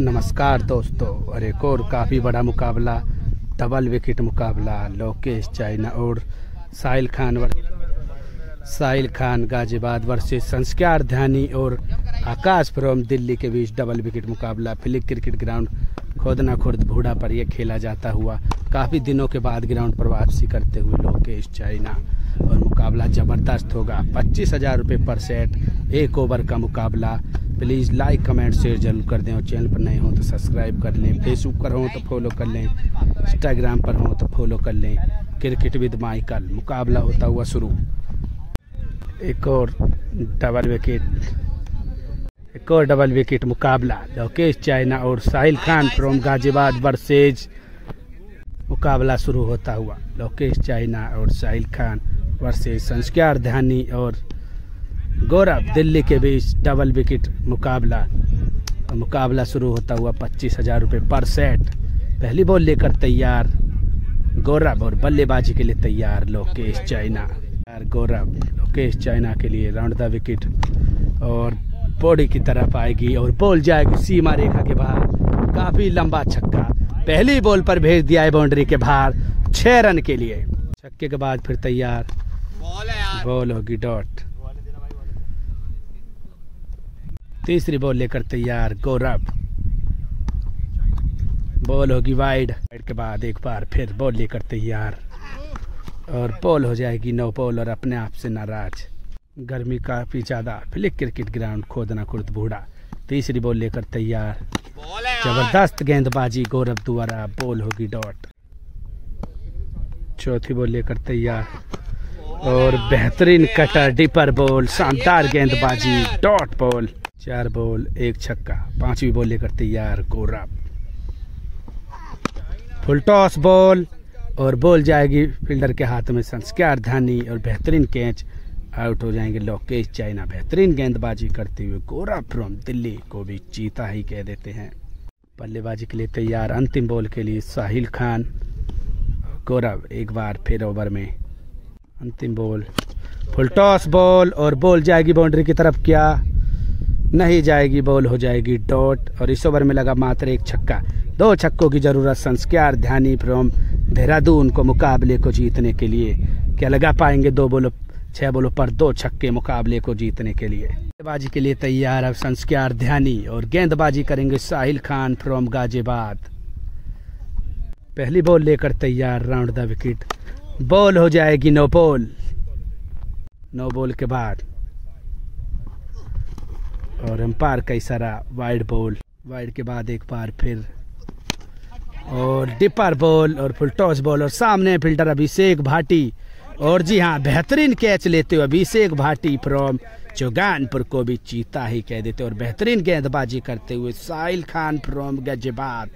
नमस्कार दोस्तों, और एक और काफ़ी बड़ा मुकाबला, डबल विकेट मुकाबला लोकेश चाइना और साहिल खान गाजियाबाद वर्सेस संस्कार ध्यानी और आकाश फ्रॉम दिल्ली के बीच डबल विकेट मुकाबला फिलिक क्रिकेट ग्राउंड खोदना खुर्द भूड़ा पर यह खेला जाता हुआ काफ़ी दिनों के बाद ग्राउंड पर वापसी करते हुए लोकेश चाइना। और मुकाबला ज़बरदस्त होगा। 25,000 रुपये पर सेट, 1 ओवर का मुकाबला। प्लीज़ लाइक कमेंट शेयर जरूर कर दें और चैनल पर नए हों तो सब्सक्राइब कर लें, फेसबुक पर हों तो फॉलो कर लें, इंस्टाग्राम पर हों तो फॉलो कर लें। क्रिकेट विद माइकल मुकाबला होता हुआ शुरू। एक और डबल विकेट मुकाबला लोकेश चाइना और साहिल खान फ्रॉम गाजियाबाद वर्सेज मुकाबला शुरू होता हुआ। लोकेश चाइना और साहिल खान वर्सेज संस्कार ध्यानी और गौरव दिल्ली के बीच डबल विकेट मुकाबला शुरू होता हुआ। 25,000 रुपये पर सेट। पहली बॉल लेकर तैयार गौरव और बल्लेबाजी के लिए तैयार लोकेश चाइना। गौरव लोकेश चाइना के लिए राउंड द विकेट और बॉडी की तरफ आएगी और बॉल जाएगी सीमा रेखा के बाहर। काफी लंबा छक्का पहली बॉल पर भेज दिया है बाउंड्री के बाहर 6 रन के लिए। छक्के के बाद फिर तैयार बॉल होगी डॉट। तीसरी बॉल लेकर तैयार गौरव, बॉल होगी वाइड के बाद एक बार फिर बॉल लेकर तैयार और बॉल हो जाएगी नो बॉल और अपने आप से नाराज। गर्मी काफी ज्यादा फिलिक क्रिकेट ग्राउंड खोदना खुर्द भूड़ा। तीसरी बॉल लेकर तैयार, जबरदस्त गेंदबाजी गौरव द्वारा, बॉल होगी डॉट। चौथी बॉल लेकर तैयार और बेहतरीन कटर डिपर बॉल, शानदार गेंदबाजी डॉट बॉल। 4 बॉल 1 छक्का। 5वीं बॉल लेकर तैयार गौरव, फुल टॉस बॉल और बॉल जाएगी फील्डर के हाथ में संस्कार ध्यानी और बेहतरीन कैच। आउट हो जाएंगे लोकेश चाइना। बेहतरीन गेंदबाजी करते हुए गौरव फ्रॉम दिल्ली को भी चीता ही कह देते हैं। बल्लेबाजी के लिए तैयार अंतिम बॉल के लिए साहिल खान गौरव। एक बार फिर ओवर में अंतिम बॉल, फुल टॉस बॉल और बॉल जाएगी बाउंड्री की तरफ, क्या नहीं जाएगी, बॉल हो जाएगी डॉट। और इस ओवर में लगा मात्र 1 छक्का। 2 छक्कों की जरूरत संस्कार ध्यानी फ्रॉम देहरादून को मुकाबले को जीतने के लिए। क्या लगा पाएंगे 6 बॉलों पर 2 छक्के मुकाबले को जीतने के लिए। गेंदबाजी के लिए तैयार अब संस्कार ध्यानी और गेंदबाजी करेंगे साहिल खान फ्रॉम गाजियाबाद। पहली बॉल लेकर तैयार राउंड द विकेट, बॉल हो जाएगी नो बॉल। नो बॉल के बाद और अंपायर का इशारा वाइड बॉल। वाइड के बाद एक बार फिर और डिपर बॉल और फुल टॉस बॉल और सामने फील्डर अभिषेक भाटी। और जी हाँ, बेहतरीन कैच लेते हुए अभिषेक भाटी फ्रॉम चौगानपुर को भी चीता ही कह देते और बेहतरीन गेंदबाजी करते हुए साहिल खान फ्रॉम गाजियाबाद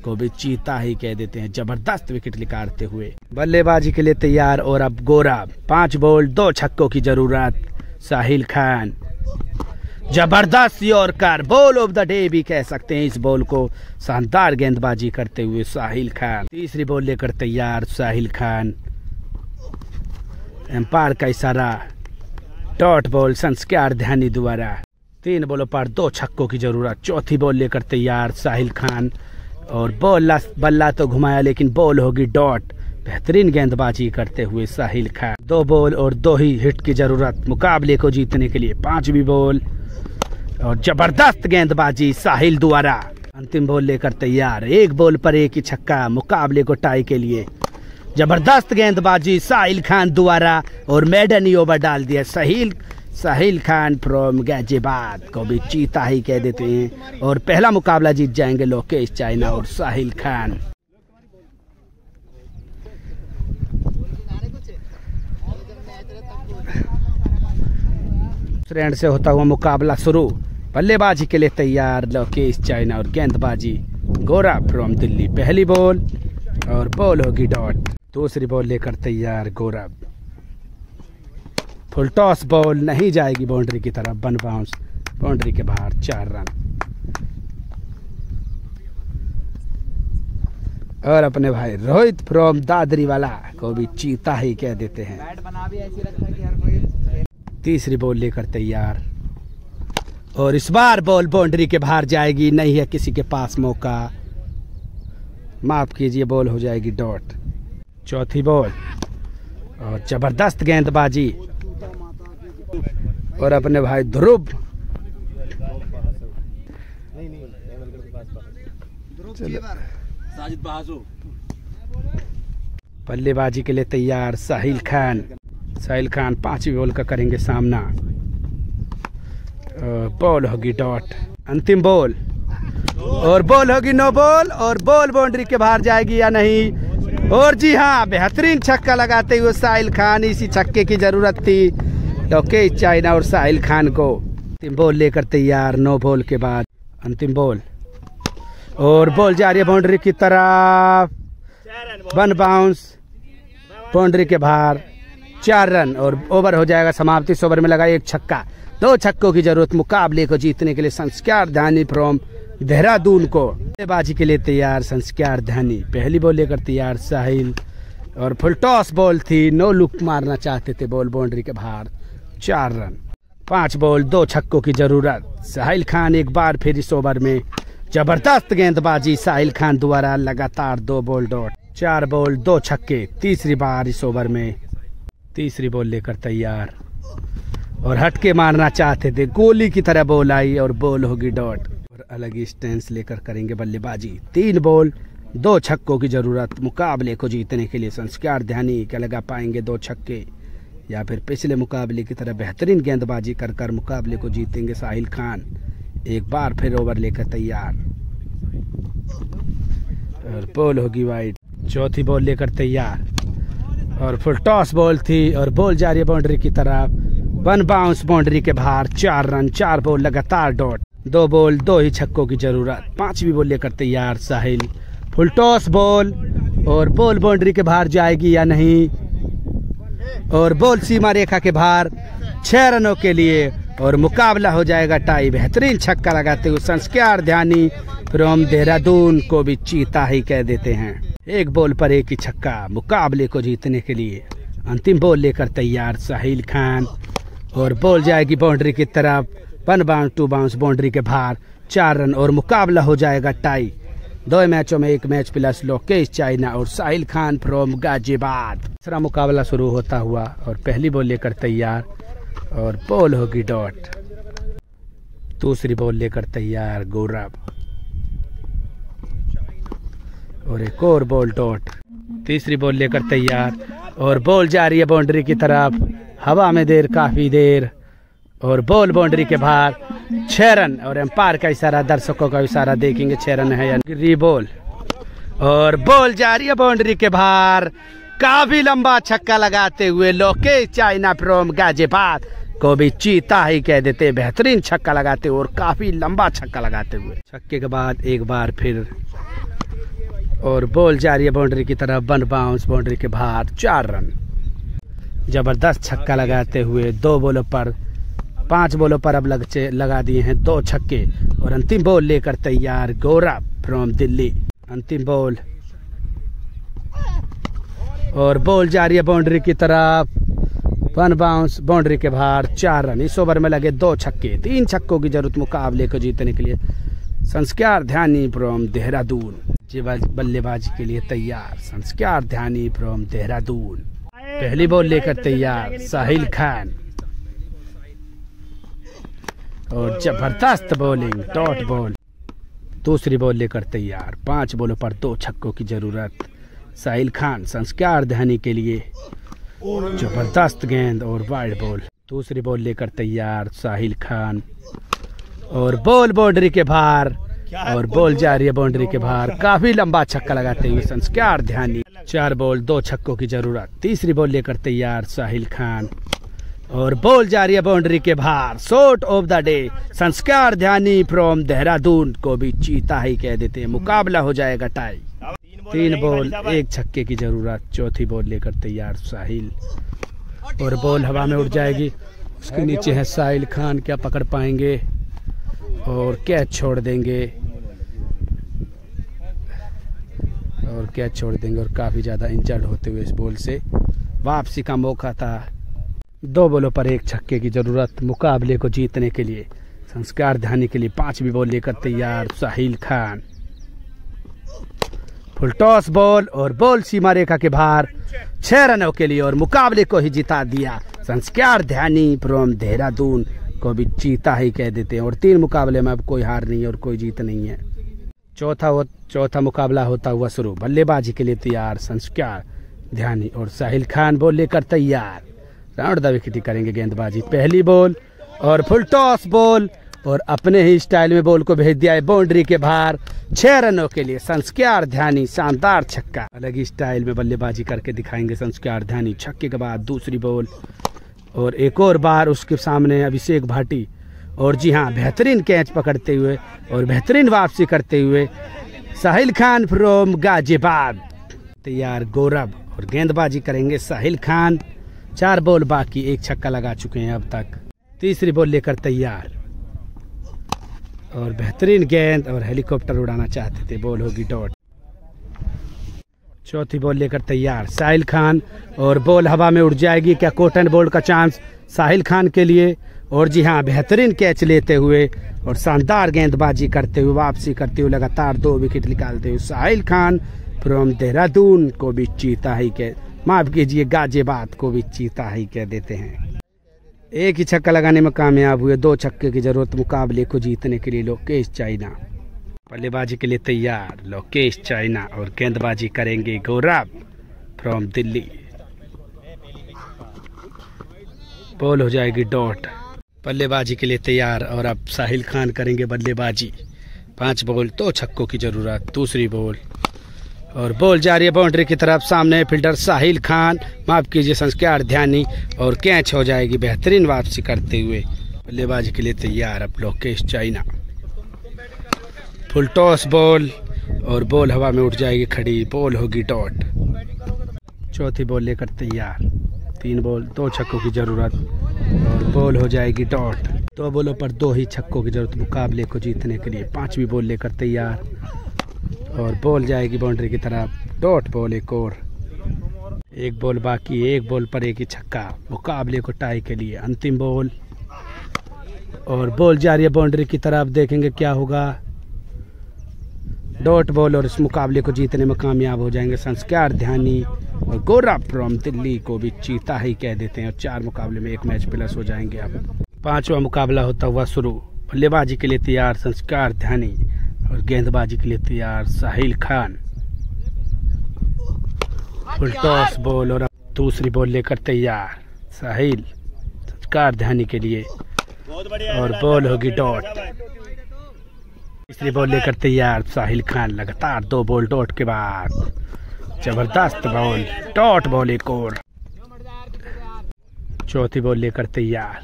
को भी चीता ही कह देते हैं। जबरदस्त विकेट निकालते हुए बल्लेबाजी के लिए तैयार और अब गौरव। 5 बॉल 2 छक्कों की जरूरत। साहिल खान जबरदस्त yorker, ball of the day भी कह सकते हैं इस बॉल को। शानदार गेंदबाजी करते हुए साहिल खान। तीसरी बॉल लेकर तैयार साहिल खान। एम्पायर का इशारा डॉट बॉल संस्कार ध्यानी द्वारा। 3 बॉलों पर 2 छक्कों की जरूरत। चौथी बॉल लेकर तैयार साहिल खान और बल्ला तो घुमाया लेकिन बॉल होगी डॉट। बेहतरीन गेंदबाजी करते हुए साहिल खान। 2 बॉल और 2 ही हिट की जरूरत मुकाबले को जीतने के लिए। 5वीं बॉल और जबरदस्त गेंदबाजी साहिल द्वारा। अंतिम बॉल लेकर तैयार, 1 बॉल पर 1 ही छक्का मुकाबले को टाई के लिए। जबरदस्त गेंदबाजी साहिल खान द्वारा और मेडन ही ओवर डाल दिया। साहिल खान फ्रॉम गाजियाबाद को भी चीता ही कह देते हैं और पहला मुकाबला जीत जाएंगे लोकेश चाइना और साहिल खान। दूसरे से होता हुआ मुकाबला शुरू। बल्लेबाजी के लिए तैयार लोकेश चाइना और गेंदबाजी गौरव फ्रॉम दिल्ली। पहली बॉल और बॉल होगी डॉट। दूसरी बॉल लेकर तैयार गौरव, फुल टॉस बॉल नहीं जाएगी बाउंड्री की तरफ, 1 बाउंस बाउंड्री के बाहर 4 रन। और अपने भाई रोहित फ्रॉम दादरी वाला को भी चीता ही कह देते हैं। तीसरी बॉल लेकर तैयार और इस बार बॉल बाउंड्री के बाहर जाएगी, नहीं है किसी के पास मौका, माफ कीजिए, बॉल हो जाएगी डॉट। चौथी बॉल और जबरदस्त गेंदबाजी और अपने भाई ध्रुव बल्लेबाजी के लिए तैयार साहिल खान। साहिल खान 5वीं बॉल का करेंगे सामना। बॉल होगी डॉट। अंतिम बॉल और बॉल होगी नो बॉल और बॉल बाउंड्री के बाहर जाएगी या नहीं। और जी हाँ, बेहतरीन छक्का लगाते हुए साहिल खान, इसी छक्के की जरूरत थी लोकेश चाइना और साहिल खान को। अंतिम बॉल लेकर तैयार 9 बॉल के बाद। अंतिम बॉल और बॉल जा रही है बाउंड्री की तरफ, 1 बाउंस बाउंड्री के बाहर, 4 रन और ओवर हो जाएगा समाप्ति। इस ओवर में लगा 1 छक्का। 2 छक्कों की जरूरत मुकाबले को जीतने के लिए संस्कार धानी फ्रॉम देहरादून को। बल्लेबाजी के लिए तैयार संस्कार धानी। पहली बॉल लेकर तैयार साहिल और फुल टॉस बॉल थी, नो लुक मारना चाहते थे, बॉल बाउंड्री के बाहर, 4 रन। 5 बॉल 2 छक्कों की जरूरत। साहिल खान एक बार फिर इस ओवर में जबरदस्त गेंदबाजी साहिल खान द्वारा, लगातार 2 बॉल डॉट। 4 बॉल 2 छक्के। तीसरी बार इस ओवर में तीसरी बॉल लेकर तैयार और हटके मारना चाहते थे, गोली की तरह बॉल आई और बॉल होगी डॉट। और अलग ही स्टैंस लेकर करेंगे बल्लेबाजी। 3 बॉल 2 छक्कों की जरूरत मुकाबले को जीतने के लिए। संस्कार ध्यानी क्या लगा पाएंगे 2 छक्के या फिर पिछले मुकाबले की तरह बेहतरीन गेंदबाजी कर मुकाबले को जीतेंगे साहिल खान। एक बार फिर ओवर लेकर तैयार और बॉल होगी वाइड। चौथी बॉल लेकर तैयार और फुल टॉस बॉल थी और बॉल जा रही है बाउंड्री की तरफ, 1 बाउंस बाउंड्री के बाहर, 4 रन। 4 बॉल लगातार डॉट। 2 बॉल 2 ही छक्कों की जरूरत। 5वीं बॉल लेकर तैयार साहिल। फुल टॉस बॉल और बॉल बाउंड्री के बाहर जाएगी या नहीं और बॉल सीमा रेखा के बाहर, 6 रनों के लिए और मुकाबला हो जाएगा टाई। बेहतरीन छक्का लगाते हुए संस्कार ध्यानी फ्रॉम देहरादून को भी चीता ही कह देते हैं। 1 बॉल पर 1 ही छक्का मुकाबले को जीतने के लिए। अंतिम बॉल लेकर तैयार साहिल खान और बॉल जाएगी बाउंड्री की तरफ, 1 बाउंस 2 बाउंस बाउंड्री के बाहर, 4 रन और मुकाबला हो जाएगा टाई। 2 मैचों में 1 मैच प्लस लोकेश चाइना और साहिल खान फ्रॉम गाजियाबाद। दूसरा मुकाबला शुरू होता हुआ और पहली बॉल लेकर तैयार और बॉल होगी डॉट। दूसरी बॉल लेकर तैयार गौरव और एक और बॉल डॉट। तीसरी बॉल लेकर तैयार और बॉल जा रही है बाउंड्री की तरफ, हवा में काफी देर और बॉल बाउंड्री के बाहर, 6 रन और एम्पायर का इशारा, दर्शकों का इशारा देखेंगे 6 रन है या री बॉल और बॉल जा रही है बाउंड्री के बाहर। काफी लंबा छक्का लगाते हुए लोकेश चाइना फ्रॉम गाजियाबाद को भी चीता ही कह देते। बेहतरीन छक्का लगाते हुए और काफी लंबा छक्का लगाते हुए। छक्के के बाद एक बार फिर और बॉल जा रही है बाउंड्री की तरफ, 1 बाउंस बाउंड्री के बाहर, 4 रन। जबरदस्त छक्का लगाते हुए 2 बॉलों पर 5 बॉलों पर अब लगा दिए हैं 2 छक्के और अंतिम बॉल लेकर तैयार गौरव फ्रॉम दिल्ली। अंतिम बॉल और बॉल जा रही है बाउंड्री की तरफ, 1 बाउंस बाउंड्री के बाहर, 4 रन। इस ओवर में लगे 2 छक्के। 3 छक्कों की जरूरत मुकाबले को जीतने के लिए। संस्कार ध्यानी फ्रॉम देहरादून बल्लेबाजी के लिए तैयार। संस्कार ध्यानी फ्रॉम देहरादून। पहली बॉल लेकर तैयार साहिल खान और जबरदस्त बॉलिंग डॉट बॉल। दूसरी बॉल लेकर तैयार, 5 बॉलों पर 2 छक्कों की जरूरत। साहिल खान संस्कार ध्यानी के लिए जबरदस्त गेंद और वाइड बॉल। दूसरी बॉल लेकर तैयार साहिल खान और बॉल बाउंड्री के बाहर और बॉल जा रही है बाउंड्री के बाहर, काफी लंबा छक्का लगाते हुए संस्कार ध्यानी। 4 बॉल 2 छक्कों की जरूरत। तीसरी बॉल लेकर तैयार साहिल खान और बॉल जा रही है बाउंड्री के बाहर, शॉट ऑफ द डे। संस्कार ध्यानी फ्रॉम देहरादून को भी चीता ही कह देते हैं। मुकाबला हो जाएगा टाई। 3 बॉल 1 छक्के की जरूरत। चौथी बॉल लेकर तैयार साहिल और बॉल हवा में उड़ जाएगी, उसके नीचे है साहिल खान, क्या पकड़ पाएंगे और कैच छोड़ देंगे और काफी ज्यादा इंजर्ड होते हुए इस बॉल से वापसी का मौका था। 2 बॉलों पर 1 छक्के की जरूरत मुकाबले को जीतने के लिए। संस्कार ध्यानी के लिए 5वीं बॉल लेकर तैयार Sahil Khan. Full toss ball और बॉल सीमा रेखा के बाहर 6 रनों के लिए और मुकाबले को ही जिता दिया संस्कार ध्यानी फ्रॉम देहरादून को भी जीता ही कह देते हैं। और 3 मुकाबले में अब कोई हार नहीं है और कोई जीत नहीं है। चौथा मुकाबला होता हुआ शुरू। बल्लेबाजी के लिए तैयार संस्कार ध्यानी और साहिल खान बॉल लेकर तैयार। राउंड द विकेट करेंगे गेंदबाजी। पहली बॉल और फुल टॉस बॉल और अपने ही स्टाइल में बॉल को भेज दिया है बाउंड्री के बाहर 6 रनों के लिए संस्कार ध्यानी। शानदार छक्का, अलग ही स्टाइल में बल्लेबाजी करके दिखाएंगे संस्कार ध्यानी। छक्के के बाद दूसरी बॉल और एक और बार उसके सामने अभिषेक भाटी। और जी हाँ, बेहतरीन कैच पकड़ते हुए और बेहतरीन वापसी करते हुए साहिल खान फ्रॉम गाजियाबाद। तैयार गौरव और गेंदबाजी करेंगे साहिल खान। 4 बॉल बाकी, 1 छक्का लगा चुके हैं अब तक। तीसरी बॉल लेकर तैयार और बेहतरीन गेंद और हेलीकॉप्टर उड़ाना चाहते थे, बॉल होगी डॉट। चौथी बॉल लेकर तैयार साहिल खान और बॉल हवा में उड़ जाएगी। क्या कॉटन बॉल का चांस साहिल खान के लिए? और जी हाँ, बेहतरीन कैच लेते हुए और शानदार गेंदबाजी करते हुए वापसी करते हुए लगातार 2 विकेट निकालते हुए साहिल खान फ्रॉम देहरादून को भी चीता ही माफ कीजिए गाजियाबाद को भी चीता ही कह देते हैं। 1 ही छक्का लगाने में कामयाब हुए। 2 छक्के की जरूरत मुकाबले को जीतने के लिए लोकेश चाइना। बल्लेबाजी के लिए तैयार लोकेश चाइना और गेंदबाजी करेंगे गौरव फ्रॉम दिल्ली। बॉल हो जाएगी डॉट। बल्लेबाजी के लिए तैयार और अब साहिल खान करेंगे बल्लेबाजी। 5 बॉल 2 छक्कों की जरूरत। दूसरी बॉल और बॉल जा रही है बाउंड्री की तरफ। सामने फील्डर साहिल खान, माफ कीजिए संस्कार ध्यानी, और कैच हो जाएगी बेहतरीन वापसी करते हुए। बल्लेबाजी के लिए तैयार अब Lokesh China. Full toss ball और बॉल हवा में उड़ जाएगी खड़ी, बॉल होगी डॉट। चौथी बॉल लेकर तैयार। 3 बॉल 2 छक्कों की जरूरत और बॉल हो जाएगी डॉट। 2 बॉलों पर 2 ही छक्कों की जरूरत मुकाबले को जीतने के लिए। 5वीं बॉल लेकर तैयार और बॉल जाएगी बाउंड्री की तरफ, डॉट बॉल एक और। 1 बॉल बाकी, 1 बॉल पर 1 ही छक्का मुकाबले को टाई के लिए। अंतिम बॉल और बॉल जा रही है बाउंड्री की तरफ, देखेंगे क्या होगा। डॉट बॉल और इस मुकाबले को जीतने में कामयाब हो जाएंगे संस्कार ध्यानी और गौरव फ्रॉम दिल्ली को भी चीता ही कह देते हैं। और 4 मुकाबले में 1 मैच प्लस हो जाएंगे। अब 5वां मुकाबला होता हुआ शुरू। बल्लेबाजी के लिए तैयार संस्कार ध्यानी और गेंदबाजी के लिए तैयार Sahil Khan. Full toss ball और अब दूसरी बॉल लेकर तैयार साहिल संस्कार ध्यानी के लिए और बॉल होगी डॉट। तीसरी बॉल लेकर तैयार साहिल खान। लगातार 2 बॉल डॉट के बाद जबरदस्त बॉल, डॉट बॉल एक और। चौथी बॉल लेकर तैयार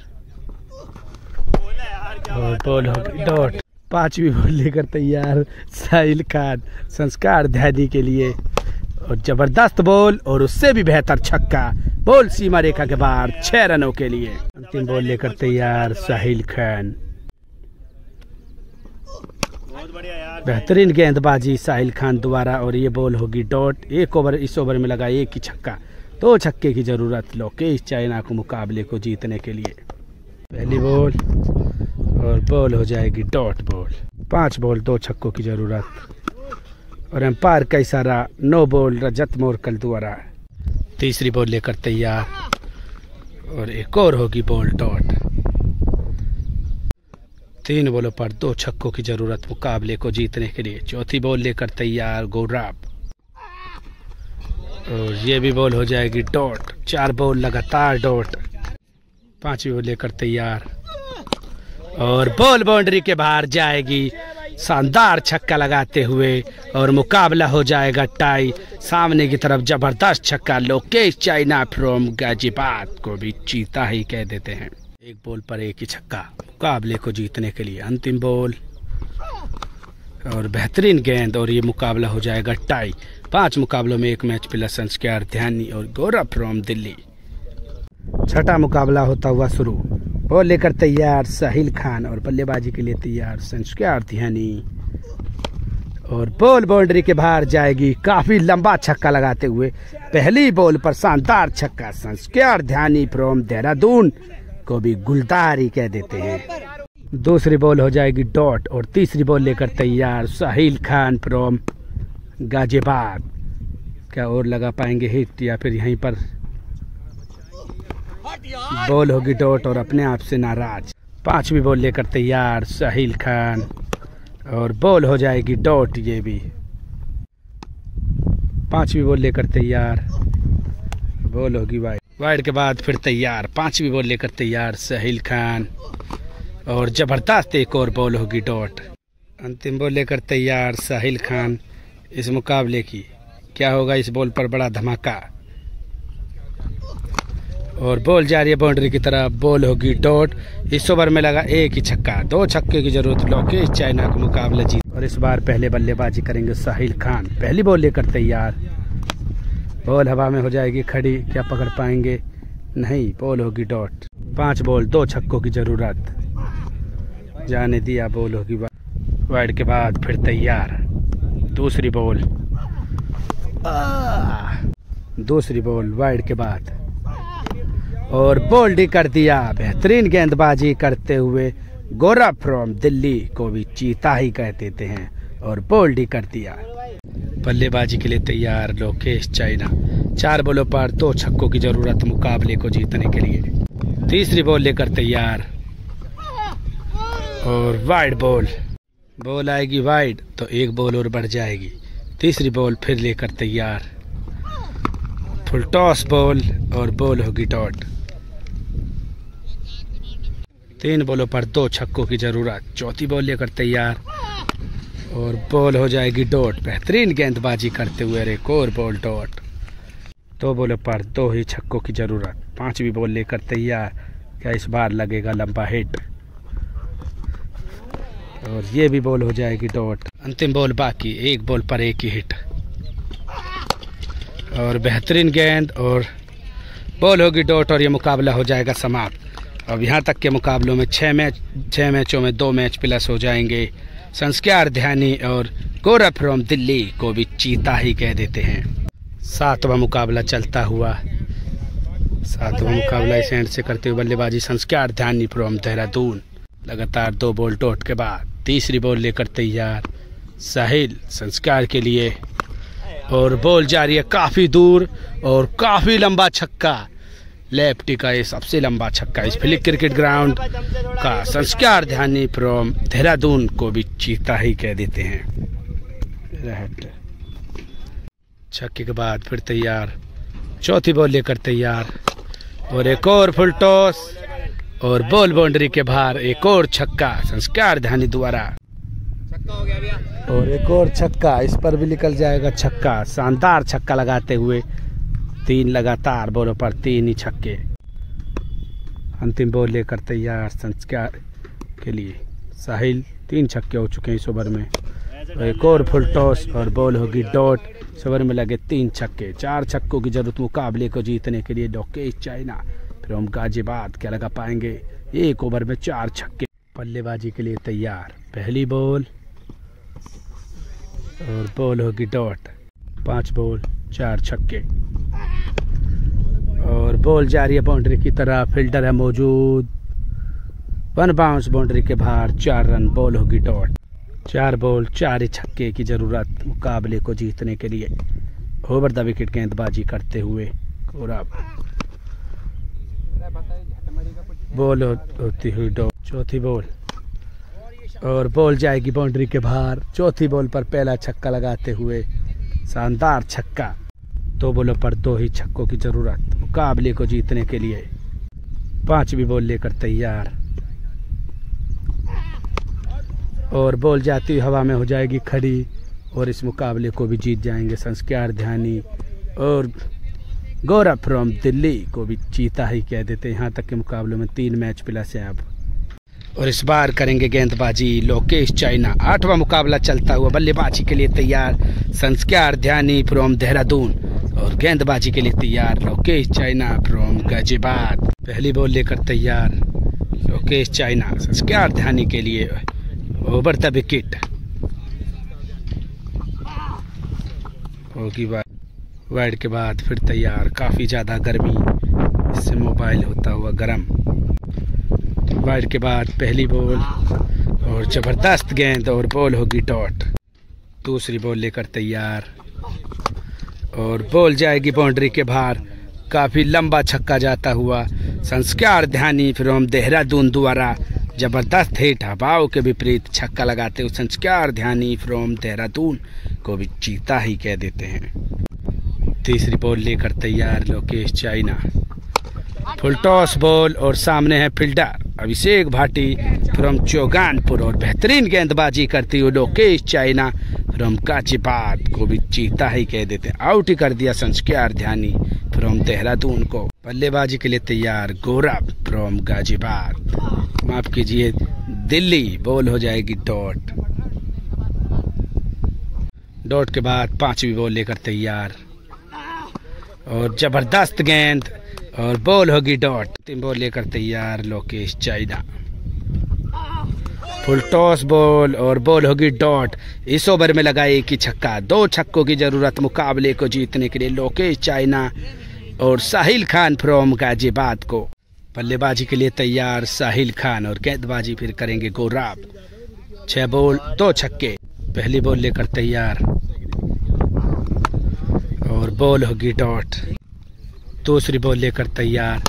और बॉल होगी डॉट। 5वीं बॉल लेकर तैयार साहिल खान संस्कार ध्यानी के लिए और जबरदस्त बॉल और उससे भी बेहतर छक्का, बॉल सीमा रेखा के बाहर 6 रनों के लिए। अंतिम बॉल लेकर तैयार साहिल खान। बेहतरीन गेंदबाजी साहिल खान द्वारा और ये बॉल होगी डॉट। 1 ओवर, इस ओवर में लगा 1 ही छक्का। 2 छक्के की जरूरत लोकेश चाइना को मुकाबले को जीतने के लिए। पहली बॉल और बॉल हो जाएगी डॉट बॉल। 5 बॉल 2 छक्कों की जरूरत और एम्पायर का इशारा नो बॉल रजत मोरकल द्वारा। तीसरी बॉल लेकर तैयार और एक और होगी बॉल डॉट। 3 बॉलों पर 2 छक्कों की जरूरत मुकाबले को जीतने के लिए। चौथी बॉल लेकर तैयार गौरव और ये भी बॉल हो जाएगी डॉट। 4 बॉल लगातार डॉट। 5वीं बॉल लेकर तैयार और बॉल बाउंड्री के बाहर जाएगी शानदार छक्का लगाते हुए और मुकाबला हो जाएगा टाई। सामने की तरफ जबरदस्त छक्का लोकेश चाइना फ्रॉम गाजियाबाद को भी चीता ही कह देते हैं। 1 बॉल पर 1 ही छक्का मुकाबले को जीतने के लिए। अंतिम बॉल और बेहतरीन गेंद और ये मुकाबला हो जाएगा टाई। 5 मुकाबलों में 1 मैच प्लस संस्कार ध्यानी और गौरव फ्रॉम दिल्ली। 6ठा मुकाबला होता हुआ शुरू। बॉल लेकर तैयार साहिल खान और बल्लेबाजी के लिए तैयार संस्कार ध्यानी और बॉल बाउंड्री के बाहर जाएगी। काफी लंबा छक्का लगाते हुए पहली बॉल पर शानदार छक्का संस्कार ध्यानी फ्रॉम देहरादून को भी गुलदारी कह देते हैं। दूसरी बॉल हो जाएगी डॉट और तीसरी बॉल लेकर तैयार साहिल खान फ्रॉम गाजियाबाद। क्या और लगा पाएंगे हिट या फिर यहीं पर बॉल होगी डॉट और अपने आप से नाराज। पांचवी बॉल लेकर तैयार साहिल खान और बॉल हो जाएगी डॉट। ये भी पांचवी बॉल लेकर तैयार, बॉल होगी वाइड। वाइड के बाद फिर तैयार, पांचवी बॉल लेकर तैयार साहिल खान और जबरदस्त एक और बॉल होगी डॉट। अंतिम बॉल लेकर तैयार साहिल खान। इस मुकाबले की क्या होगा, इस बॉल पर बड़ा धमाका और बॉल जा रही है बाउंड्री की तरफ, बॉल होगी डॉट। इस ओवर में लगा एक ही छक्का, 2 छक्के की जरूरत। लोकेश चाइना का मुकाबला जीत और इस बार पहले बल्लेबाजी करेंगे साहिल खान। पहली बॉल लेकर तैयार, बॉल हवा में हो जाएगी खड़ी, क्या पकड़ पाएंगे, नहीं, बॉल होगी डॉट। 5 बॉल 2 छक्कों की जरूरत, जाने दिया, बॉल होगी वाइड के बाद फिर तैयार। दूसरी बॉल वाइड के बाद और बोल्ड कर दिया। बेहतरीन गेंदबाजी करते हुए गौरव फ्रॉम दिल्ली को भी चीता ही कह देते हैं और बोल्ड ही कर दिया। बल्लेबाजी के लिए तैयार लोकेश चाइना। 4 बॉलों पर 2 छक्कों की जरूरत मुकाबले को जीतने के लिए। तीसरी बॉल लेकर तैयार और वाइड बॉल आएगी वाइड तो 1 बॉल और बढ़ जाएगी। तीसरी बॉल फिर लेकर तैयार, फुल टॉस बॉल और बॉल होगी डॉट। 3 बॉलों पर 2 छक्कों की जरूरत। चौथी बॉल लेकर तैयार और बॉल हो जाएगी डॉट। बेहतरीन गेंदबाजी करते हुए एक और बॉल डॉट। 2 बॉलों पर 2 ही छक्कों की जरूरत। 5वीं बॉल लेकर तैयार, क्या इस बार लगेगा लंबा हिट और ये भी बॉल हो जाएगी डॉट। अंतिम बॉल बाकी, 1 बॉल पर 1 ही हिट और बेहतरीन गेंद और बॉल होगी डॉट और ये मुकाबला हो जाएगा समाप्त। अब यहाँ तक के मुकाबलों में 6 मैचों में 2 मैच प्लस हो जाएंगे। संस्कार ध्यानी और गौरव फ्रॉम दिल्ली को भी चीता ही कह देते हैं। 7वां मुकाबला चलता हुआ, 7वां मुकाबला इस एंड से करते हुए बल्लेबाजी संस्कार ध्यानी फ्रॉम देहरादून। लगातार 2 बॉल डॉट के बाद तीसरी बॉल लेकर तैयार साहिल संस्कार के लिए और बॉल जा रही है काफी दूर और काफी लंबा छक्का। लेफ्टी का ये सबसे लंबा छक्का इस फिलिप क्रिकेट ग्राउंड का। संस्कार ध्यानी फ्रॉम देहरादून को भी चीता ही कह देते हैं। छक्के के बाद फिर तैयार, चौथी बॉल लेकर तैयार और एक और फुल टॉस और बॉल बाउंड्री के बाहर, एक और छक्का संस्कार ध्यानी द्वारा और एक और छक्का, इस पर भी निकल जाएगा छक्का। शानदार छक्का लगाते हुए 3 लगातार बॉलों पर 3 ही छक्के। अंतिम बॉल लेकर तैयार संस्कार के लिए साहिल। 3 छक्के हो चुके हैं इस ओवर में और एक और फुल टॉस और बॉल होगी डॉट। इस ओवर में लगे 3 छक्के। 4 छक्कों की जरूरत मुकाबले को जीतने के लिए। लोकेश चाइना फ्रॉम गाजियाबाद क्या लगा पाएंगे, 1 ओवर में 4 छक्के। बल्लेबाजी के लिए तैयार, पहली बॉल और बॉल होगी डॉट। 5 बॉल 4 छक्के और बॉल जा रही है बाउंड्री की तरफ, फील्डर है मौजूद। 1 बाउंस बाउंड्री के बाहर, 4 रन, बॉल होगी डॉट। 4 बॉल 4 छक्के की जरूरत मुकाबले को जीतने के लिए। ओवर द विकेट गेंदबाजी करते हुए गौरव, बॉल होती हुई डॉट। चौथी बॉल और बॉल जाएगी बाउंड्री के बाहर। चौथी बॉल पर पहला छक्का लगाते हुए शानदार छक्का। 2 बॉलों पर 2 ही छक्कों की जरूरत मुकाबले को जीतने के लिए। 5वीं बॉल लेकर तैयार और बॉल जाती हुई हवा में हो जाएगी खड़ी और इस मुकाबले को भी जीत जाएंगे संस्कार ध्यानी और गौरव फ्रॉम दिल्ली को भी चीता ही कह देते हैं। यहाँ तक के मुकाबलों में 3 मैच प्लस है अब और इस बार करेंगे गेंदबाजी लोकेश चाइना। 8वां मुकाबला चलता हुआ, बल्लेबाजी के लिए तैयार संस्कार ध्यानी फ्रॉम देहरादून और गेंदबाजी के लिए तैयार लोकेश चाइना फ्रॉम गाजियाबाद। पहली बॉल लेकर तैयार लोकेश चाइना संस्कार ध्यानी के लिए। ओवर द विकेट होगी वाइड के बाद फिर तैयार। काफ़ी ज़्यादा गर्मी, इससे मोबाइल होता हुआ गर्म। वाइड के बाद पहली बॉल और जबरदस्त गेंद और बॉल होगी डॉट। दूसरी बॉल लेकर तैयार और बॉल जाएगी बाउंड्री के बाहर। काफी लंबा छक्का जाता हुआ संस्कार ध्यानी फ्रॉम देहरादून द्वारा जबरदस्त हिट, हवाओं के विपरीत छक्का लगाते हुए संस्कार ध्यानी फ्रॉम देहरादून को भी चीता ही कह देते हैं। तीसरी बॉल लेकर तैयार Lokesh China. Full toss ball और सामने है fielder Abhishek Bhati from Chauganpur और बेहतरीन गेंदबाजी करती हुई लोकेश चाइना फ्रॉम गाजियाबाद को भी चीता ही कह देते हैं। आउट ही कर दिया संस्कार ध्यानी फ्रॉम देहरादून को। बल्लेबाजी के लिए तैयार गौरव फ्रॉम गाजियाबाद, माफ कीजिए दिल्ली। बॉल हो जाएगी डॉट। डॉट के बाद पांचवी बॉल लेकर तैयार और जबरदस्त गेंद और बॉल होगी डॉट। तीन बॉल लेकर तैयार Lokesh China. Full toss ball और बॉल होगी डॉट। इस ओवर में लगा एक ही छक्का। 2 छक्कों की जरूरत मुकाबले को जीतने के लिए लोकेश चाइना और साहिल खान फ्रॉम गाजियाबाद को। बल्लेबाजी के लिए तैयार साहिल खान और गेंदबाजी फिर करेंगे गौरव। 6 बॉल 2 छक्के। पहली बॉल लेकर तैयार और बॉल होगी डॉट। दूसरी बॉल लेकर तैयार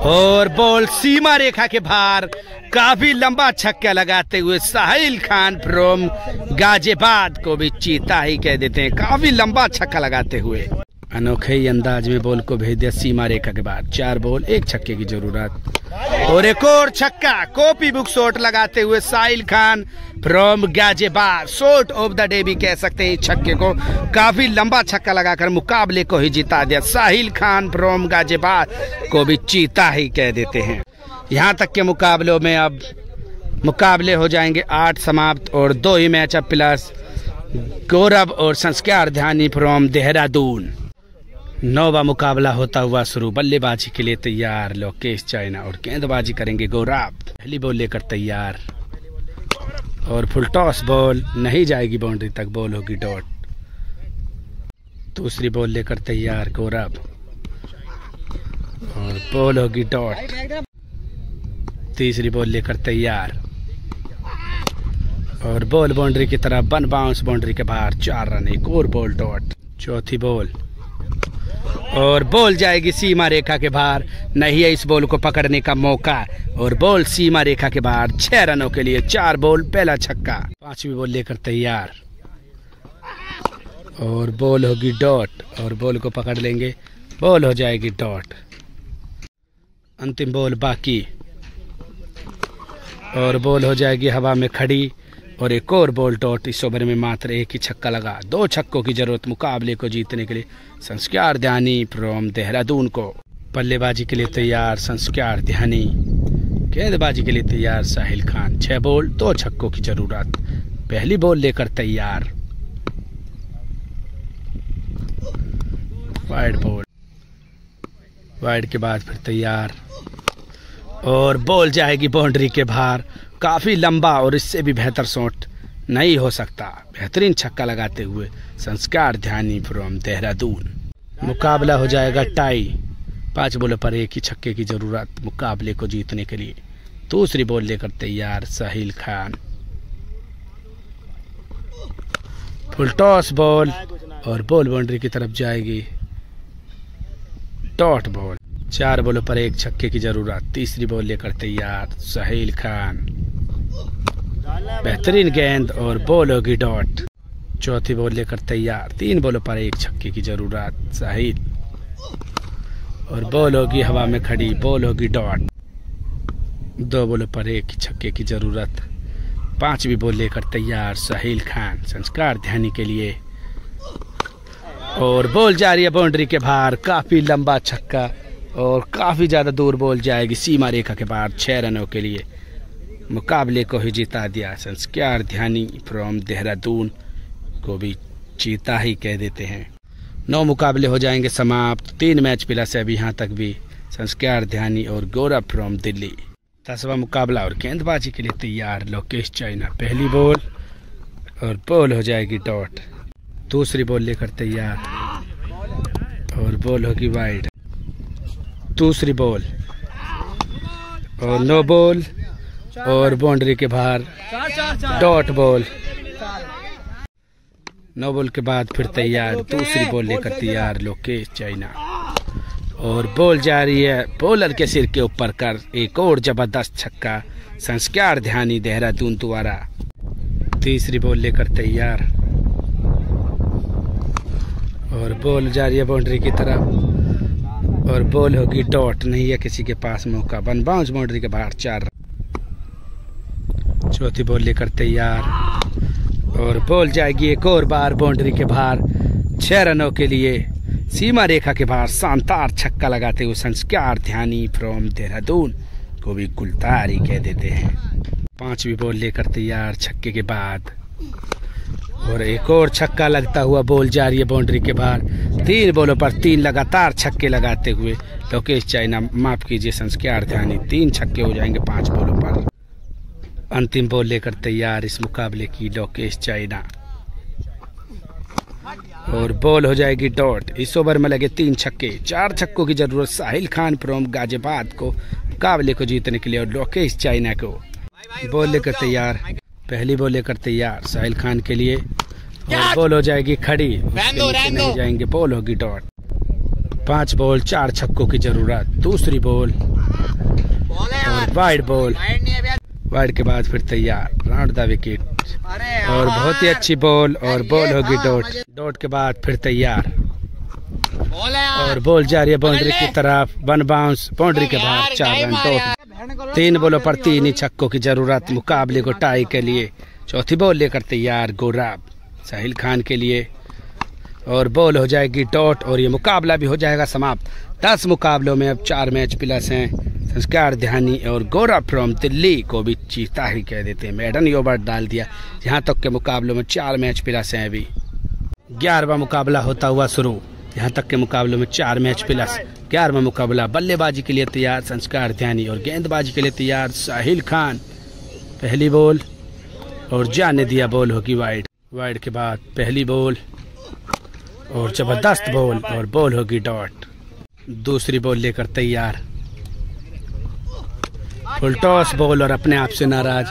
और बॉल सीमा रेखा के बाहर। काफी लंबा छक्का लगाते हुए साहिल खान फ्रॉम गाजियाबाद को भी चीता ही कह देते हैं। काफी लंबा छक्का लगाते हुए अनोखे ही अंदाज में बॉल को भेज दिया सीमा रेखा के बाद। 4 बॉल 1 छक्के की जरूरत और एक और छक्का। कॉपी बुक शॉट लगाते हुए Sahil Khan from Ghaziabad, shot of the day भी कह सकते हैं इस छक्के को। काफी लंबा छक्का लगाकर मुकाबले को ही जिता दिया। साहिल खान फ्रॉम गाजियाबाद को भी चीता ही कह देते हैं। यहाँ तक के मुकाबलों में अब मुकाबले हो जाएंगे 8 समाप्त और 2 ही मैच अब प्लस गौरव और संस्कार ध्यानी फ्रॉम देहरादून। 9वां मुकाबला होता हुआ शुरू। बल्लेबाजी के लिए तैयार लोकेश चाइना और गेंदबाजी करेंगे गौरव। पहली बॉल लेकर तैयार और फुल टॉस बॉल नहीं जाएगी बाउंड्री तक, बॉल होगी डॉट। दूसरी बॉल लेकर तैयार गौरव और बॉल होगी डॉट। तीसरी बॉल लेकर तैयार और बॉल बाउंड्री की तरफ, 1 बाउंस बाउंड्री के बाहर, 4 रन। एक और बॉल डॉट। चौथी बॉल और बॉल जाएगी सीमा रेखा के बाहर। नहीं है इस बॉल को पकड़ने का मौका और बॉल सीमा रेखा के बाहर। 6 रनों के लिए 4 बॉल पहला छक्का। 5वीं बॉल लेकर तैयार और बॉल होगी डॉट और बॉल को पकड़ लेंगे, बॉल हो जाएगी डॉट। अंतिम बॉल बाकी और बॉल हो जाएगी हवा में खड़ी और एक और बॉल डॉट। इस ओवर में मात्र एक ही छक्का लगा। 2 छक्कों की जरूरत मुकाबले को जीतने के लिए संस्कार ध्यानी फ्रॉम देहरादून को। बल्लेबाजी के लिए तैयार संस्कार ध्यानी, गेंदबाजी के लिए तैयार साहिल खान। 6 बॉल 2 छक्कों की जरूरत। पहली बॉल लेकर तैयार, वाइड बॉल, वाइड के बाद फिर तैयार और बॉल जाएगी बाउंड्री के बाहर। काफी लंबा और इससे भी बेहतर शॉट नहीं हो सकता। बेहतरीन छक्का लगाते हुए संस्कार ध्यानी फ्रॉम देहरादून। मुकाबला हो जाएगा टाई। 5 बॉलों पर एक ही छक्के की जरूरत मुकाबले को जीतने के लिए। दूसरी बॉल लेकर तैयार Sahil Khan. Full toss ball और बॉल बाउंड्री की तरफ जाएगी, डॉट बॉल। 4 बॉलों पर एक छक्के की जरूरत। तीसरी बॉल लेकर तैयार साहिल खान। बेहतरीन गेंद और बॉल होगी डॉट। चौथी बॉल लेकर तैयार। 3 बॉलों पर एक छक्के की जरूरत साहिल और बॉल होगी हवा में खड़ी, बॉल होगी डॉट। 2 बॉलों पर एक छक्के की जरूरत। 5वीं बॉल लेकर तैयार साहिल खान संस्कार ध्यानी के लिए और बॉल जा रही है बाउंड्री के बाहर। काफी लंबा छक्का और काफी ज्यादा दूर बॉल जाएगी सीमा रेखा के बाहर। 6 रनों के लिए मुकाबले को ही जिता दिया। संस्कार ध्यानी फ्रॉम देहरादून को भी चीता ही कह देते हैं। 9 मुकाबले हो जाएंगे समाप्त। 3 मैच प्लस है अभी यहाँ तक भी संस्कार ध्यानी और गौरव फ्रॉम दिल्ली। 10वां मुकाबला और गेंदबाजी के लिए तैयार लोकेश चाइना। पहली बॉल और बॉल हो जाएगी डॉट। दूसरी बॉल लेकर तैयार और बॉल होगी वाइड। दूसरी बॉल और नो बॉल और बाउंड्री के बाहर डॉट बॉल। 9 बॉल के बाद फिर तैयार, दूसरी बॉल लेकर तैयार लोकेश चाइना, और बॉल जा रही है बॉलर के सिर के ऊपर कर एक और जबरदस्त छक्का संस्कार ध्यानी देहरादून द्वारा। तीसरी बॉल लेकर तैयार और बॉल जा रही है बाउंड्री की तरफ और बॉल होगी डॉट, नहीं है किसी के पास मौका, वन बाउंस बाउंड्री के बाहर 4 रन। चौथी बॉल लेकर तैयार और बॉल जाएगी एक और बार बाउंड्री के बाहर 6 रनों के लिए, सीमा रेखा के बाहर शानदार छक्का लगाते हुए संस्कार ध्यानी फ्रॉम देहरादून को भी गुलतार ही कह देते हैं। 5वीं बॉल लेकर तैयार छक्के के बाद और एक और छक्का लगता हुआ बॉल जा रही है बाउंड्री के बाहर। 3 बॉलों पर 3 लगातार छक्के लगाते हुए लोकेश चाइना, माफ कीजिए संस्कार ध्यानी, 3 छक्के हो जाएंगे 5 बॉलों पर। अंतिम बॉल लेकर तैयार इस मुकाबले की लोकेश चाइना और बॉल हो जाएगी डॉट। इस ओवर में लगे 3 छक्के, 4 छक्कों की जरूरत साहिल खान फ्रॉम गाजियाबाद को मुकाबले को जीतने के लिए और लोकेश चाइना को। बॉल लेकर तैयार, पहली बॉल लेकर तैयार साहिल खान के लिए और बॉल हो जाएगी खड़ी, नहीं जाएंगे, बॉल होगी डॉट। 5 बॉल 4 छक्कों की जरूरत, दूसरी बॉल और वाइड बॉल, वाइड के बाद फिर तैयार राउंड द विकेट और बहुत ही अच्छी बॉल और बॉल होगी डॉट। डॉट के बाद फिर तैयार और बॉल जा रही है बाउंड्री की तरफ, वन बाउंस बाउंड्री के बाहर 4 रन डॉट। 3 बॉलों पर 3 ही छक्कों की जरूरत मुकाबले को टाई के लिए। चौथी बॉल लेकर तैयार गौरव साहिल खान के लिए और बॉल हो जाएगी डॉट और ये मुकाबला भी हो जाएगा समाप्त। 10 मुकाबलों में अब 4 मैच प्लस हैं। संस्कार ध्यानी और गौरव फ्रॉम दिल्ली को भी चीता ही कह देते हैं, मैडन ओवर डाल दिया। यहाँ तक के मुकाबलों में 4 मैच प्लस हैं। अभी 11वां मुकाबला होता हुआ शुरू, यहाँ तक के मुकाबलों में 4 मैच प्लस। 11वां मुकाबला बल्लेबाजी के लिए तैयार संस्कार ध्यानी और गेंदबाजी के लिए तैयार साहिल खान। पहली बॉल और जाने दिया, बॉल होगी वाइड, वाइड के बाद पहली बॉल और जबरदस्त बॉल और बॉल होगी डॉट। दूसरी बॉल लेकर तैयार, फुल टॉस बॉल और अपने आप से नाराज,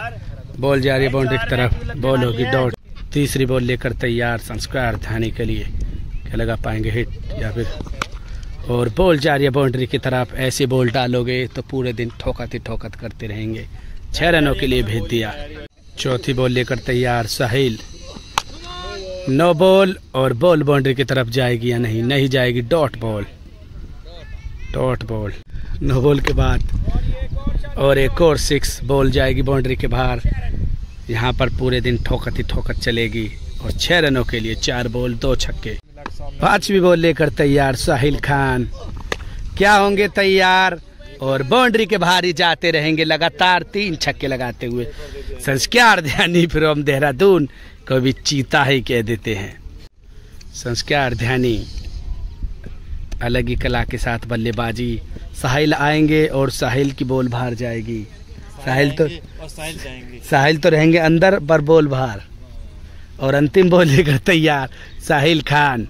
बॉल जा रही है बाउंड्री की तरफ, बॉल होगी डॉट। तीसरी बॉल लेकर तैयार संस्कार ध्यानी के लिए, क्या लगा पाएंगे हिट या फिर, और बॉल जा रही है बाउंड्री की तरफ। ऐसे बॉल डालोगे तो पूरे दिन ठोकत ही ठोकत करते रहेंगे, 6 रनों के लिए भेज दिया। चौथी बॉल लेकर तैयार साहिल, 9 बॉल और बॉल बाउंड्री की तरफ जाएगी या नहीं, नहीं जाएगी, dot ball, dot ball. 9 ball के बाद और एक और 6 बॉल जाएगी बाउंड्री के बाहर। यहाँ पर पूरे दिन ठोकत ही ठोकत चलेगी और 6 रनों के लिए 4 बॉल 2 छक्के। 5वीं बॉल लेकर तैयार साहिल खान, क्या होंगे तैयार और बाउंड्री के बाहर ही जाते रहेंगे लगातार 3 छक्के लगाते हुए। संस्कार ध्यानी फ्रॉम देहरादून को भी चीता ही कह देते हैं। संस्कार ध्यानी अलग ही कला के साथ बल्लेबाजी। साहिल आएंगे और साहिल की बॉल बाहर जाएगी, साहिल तो रहेंगे अंदर पर बॉल बाहर। और अंतिम बॉल लेकर तैयार Sahil Khan,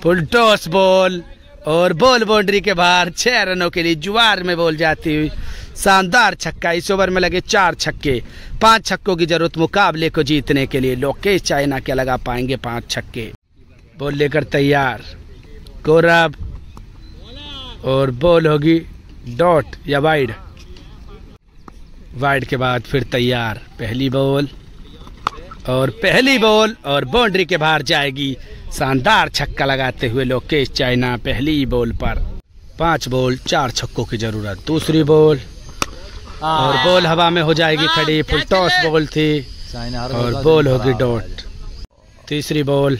full toss ball और बॉल बाउंड्री के बाहर 6 रनों के लिए जुआर में बॉल जाती हुई शानदार छक्का। इस ओवर में लगे 4 छक्के, 5 छक्कों की जरूरत मुकाबले को जीतने के लिए। लोकेश चाइना क्या लगा पाएंगे 5 छक्के। बॉल लेकर तैयार गौरव और बॉल होगी डॉट या वाइड, वाइड के बाद फिर तैयार पहली बॉल और बाउंड्री के बाहर जाएगी। शानदार छक्का लगाते हुए लोकेश चाइना पहली बॉल पर। 5 बॉल 4 छक्कों की जरूरत। दूसरी बॉल और बॉल हवा में हो जाएगी खड़ी, फुल टॉस बॉल थी और बॉल होगी डॉट। तीसरी बॉल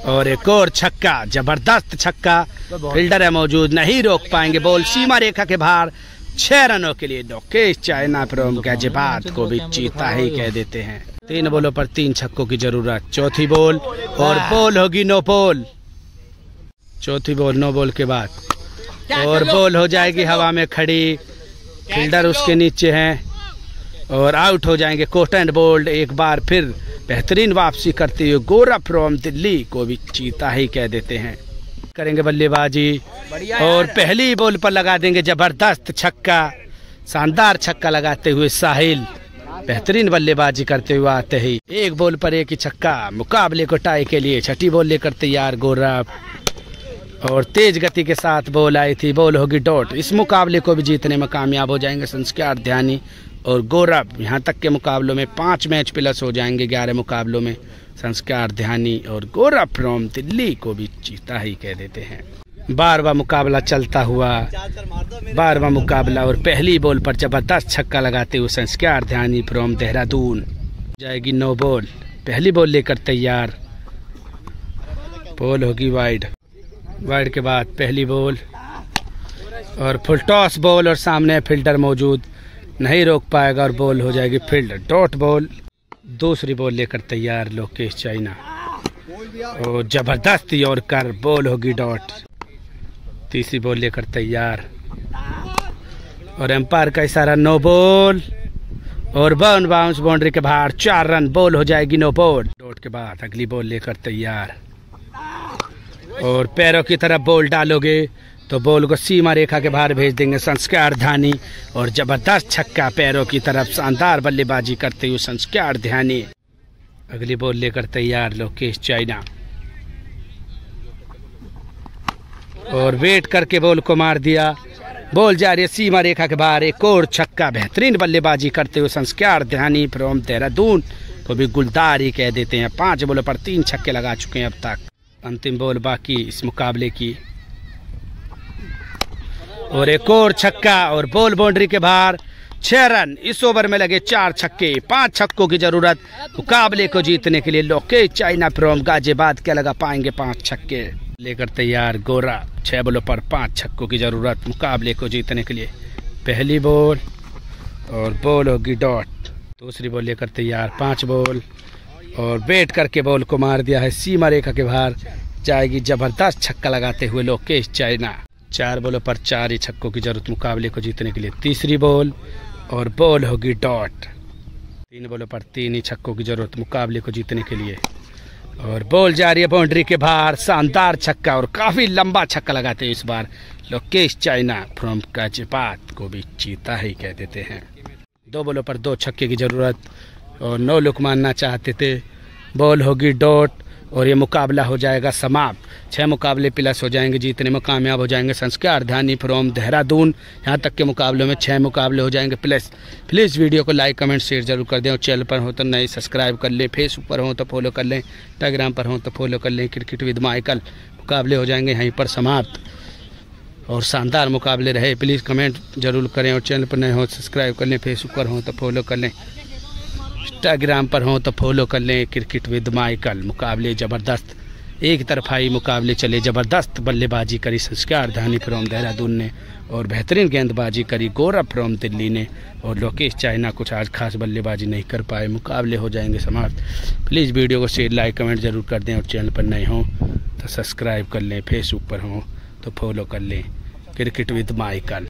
और एक और छक्का, जबरदस्त छक्का, फील्डर है मौजूद, नहीं रोक पाएंगे, बॉल सीमा रेखा के बाहर 6 रनों के लिए। लोकेश चाइना फ्रॉम गाजियाबाद को भी चीता ही कह देते हैं। 3 बॉलों पर 3 छक्कों की जरूरत। चौथी बॉल और बॉल होगी नो बॉल। चौथी बॉल 9 बॉल के बाद और बॉल हो जाएगी हवा में खड़ी, फील्डर उसके नीचे हैं और आउट हो जाएंगे। कोट एंड बोल्ड एक बार फिर बेहतरीन वापसी करते हुए गौरव फ्रॉम दिल्ली को भी चीता ही कह देते हैं। करेंगे बल्लेबाजी और पहली बॉल पर लगा देंगे जबरदस्त छक्का। शानदार छक्का लगाते हुए साहिल बेहतरीन बल्लेबाजी करते हुए आते ही एक बॉल पर एक ही छक्का मुकाबले को टाई के लिए। छठी बॉल लेकर तैयार गौरव और तेज गति के साथ बॉल आई थी, बॉल होगी डॉट। इस मुकाबले को भी जीतने में कामयाब हो जाएंगे संस्कार ध्यानी और गौरव। यहाँ तक के मुकाबलों में 5 मैच प्लस हो जाएंगे 11 मुकाबलों में। संस्कार ध्यानी और गौरव फ्रॉम दिल्ली को भी जीता ही कह देते हैं। 12वां मुकाबला चलता हुआ, 12वां मुकाबला और पहली बॉल पर जबरदस्त छक्का लगाते हुए संस्कार ध्यानी फ्रॉम देहरादून। जाएगी 9 बॉल, पहली बॉल लेकर तैयार, बॉल होगी वाइड। वाइड के बाद पहली बॉल और फुल टॉस बॉल और सामने फील्डर मौजूद, नहीं रोक पाएगा और बॉल हो जाएगी फील्ड डॉट बॉल। दूसरी बॉल लेकर तैयार लोकेश चाइना और जबरदस्त यॉर्कर, बॉल होगी डॉट। तीसरी बॉल लेकर तैयार और एम्पायर का इशारा 9 बॉल और बाउंस बाउंड्री के बाहर 4 रन, बॉल हो जाएगी 9 बॉल। डॉट के बाद अगली बॉल लेकर तैयार और पैरों की तरफ बॉल डालोगे तो बॉल को सीमा रेखा के बाहर भेज देंगे संस्कार ध्यानी और जबरदस्त छक्का पैरों की तरफ, शानदार बल्लेबाजी करते हुए संस्कार ध्यानी। अगली बॉल लेकर तैयार लोकेश चाइना और वेट करके बॉल को मार दिया, बॉल जा रही है सीमा रेखा के बाहर, एक और छक्का। बेहतरीन बल्लेबाजी करते हुए संस्कार ध्यानी फ्रॉम देहरादून को भी गुलदार ही कह देते हैं। 5 बॉलों पर 3 छक्के लगा चुके हैं अब तक। अंतिम बॉल बाकी इस मुकाबले की और एक और छक्का और बॉल बाउंड्री के बाहर 6 रन। इस ओवर में लगे 4 छक्के, 5 छक्कों की जरूरत मुकाबले को जीतने के लिए। लोकेश चाइना फ्रॉम गाजियाबाद क्या लगा पाएंगे 5 छक्के। लेकर तैयार गोरा, 6 बॉलों पर 5 छक्कों की जरूरत मुकाबले को जीतने के लिए। पहली बॉल और बॉल होगी डॉट। दूसरी बॉल लेकर तैयार, 5 बॉल और बैट करके बॉल को मार दिया है सीमा रेखा के बाहर, जाएगी जबरदस्त छक्का लगाते हुए लोकेश चाइना। 4 बॉलों पर 4 ही छक्कों की जरूरत मुकाबले को जीतने के लिए। तीसरी बॉल और बॉल होगी डॉट। 3 बॉलों पर 3 ही छक्कों की जरूरत मुकाबले को जीतने के लिए और बॉल जा रही है बाउंड्री के बाहर, शानदार छक्का और काफी लंबा छक्का लगाते हैं इस बार लोकेश चाइना फ्रॉम गाजियाबाद को भी जीता ही कह देते हैं। 2 बॉलों पर 2 छक्के की जरूरत और 9 लुक मारना चाहते थे, बॉल होगी डॉट और ये मुकाबला हो जाएगा समाप्त। 6 मुकाबले प्लस हो जाएंगे, जीतने में कामयाब हो जाएंगे संस्कार ध्यानी फ्रॉम देहरादून। यहाँ तक के मुकाबलों में 6 मुकाबले हो जाएंगे प्लस। प्लीज़ वीडियो को लाइक कमेंट शेयर जरूर कर दें और चैनल पर हो तो नए सब्सक्राइब कर लें, फेसबुक पर हो तो फॉलो कर लें, इंस्टाग्राम पर हो तो फॉलो कर लें। क्रिकेट विद माइकल मुकाबले हो जाएंगे यहीं पर समाप्त और शानदार मुकाबले रहे। प्लीज़ कमेंट जरूर करें और चैनल पर नए हो सब्सक्राइब कर लें, फेसबुक पर हो तो फॉलो कर लें, इंस्टाग्राम पर हो तो फॉलो कर लें। क्रिकेट विद माइकल मुकाबले ज़बरदस्त, एक तरफाई मुकाबले चले, ज़बरदस्त बल्लेबाजी करी संस्कार ध्यानी फ्रॉम देहरादून ने और बेहतरीन गेंदबाजी करी गौरव फ्रॉम दिल्ली ने और लोकेश चाइना कुछ आज खास बल्लेबाजी नहीं कर पाए। मुकाबले हो जाएंगे समाप्त। प्लीज़ वीडियो को शेयर लाइक कमेंट जरूर कर दें और चैनल पर नए हों तो सब्सक्राइब कर लें, फेसबुक पर हों तो फॉलो कर लें। Cricket with Michael.